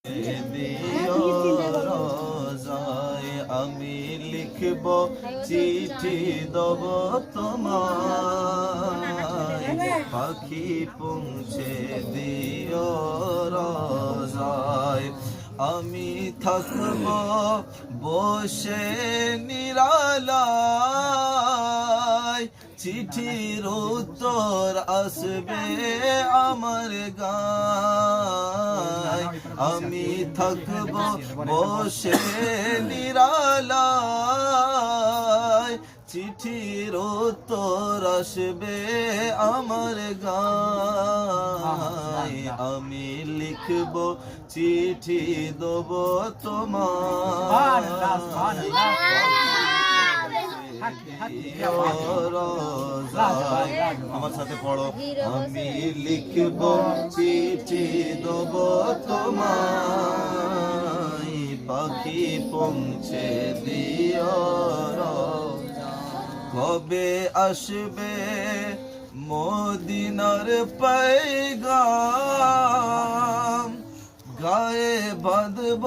দিও রোজায় আমি লিখব চিঠি দেব তোমায় পাখি পৌঁছে দিও রোজায় আমি থাকব বসে নিরালায় চিঠির উত্তর আসবে আমার গায় আমি থাকব বসে নিরালায় চিঠির উত্তর আসবে আমার গায় আমি লিখব চিঠি দেব তোমায় আমার সাথে পড়ো আমি লিখব চিঠি দেব তোমায় পাখি পৌঁছে দিও কবে আসবে মদিনার पैगाम গায়ে বাঁধব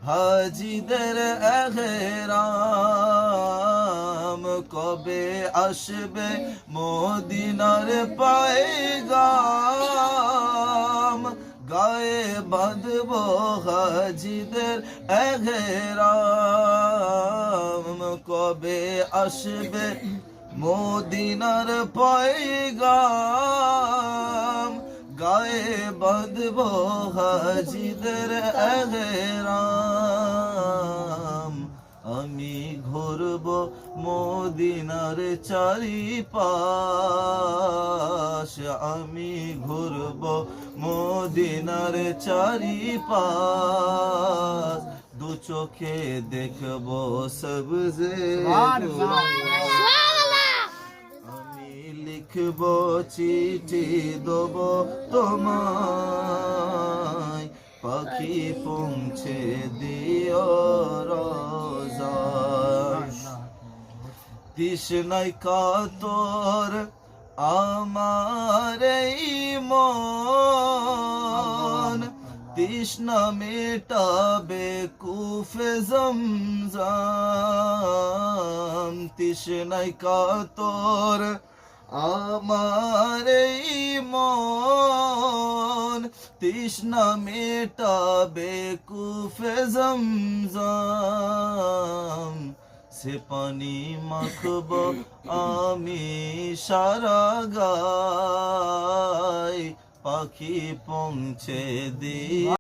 হাজিদের এহরাম কবে আসবে মদিনার पैगाम গায়ে বাঁধব হাজিদের এহরাম কবে আসবে মদিনার पैगाम গায়ে বাঁধব হাজিদের এহরাম আমি ঘুরব মদিনার চারিপাশ আমি ঘুরব মদিনার চারিপাশ দু চোখে দেখব সবজে লিখব চিঠি দেব তোমায় পাখি পৌঁছে দিও রোজায় তৃষ্ণায় কাতর আমার এই মন তৃষ্ণা মেটাবে কুফে জমজম তৃষ্ণায় কাতর আমার এই মন তৃষ্ণা মেটাবে কুফে জমজম সে পানি মাখব আমি সারা গায় পাখি পৌঁছে দি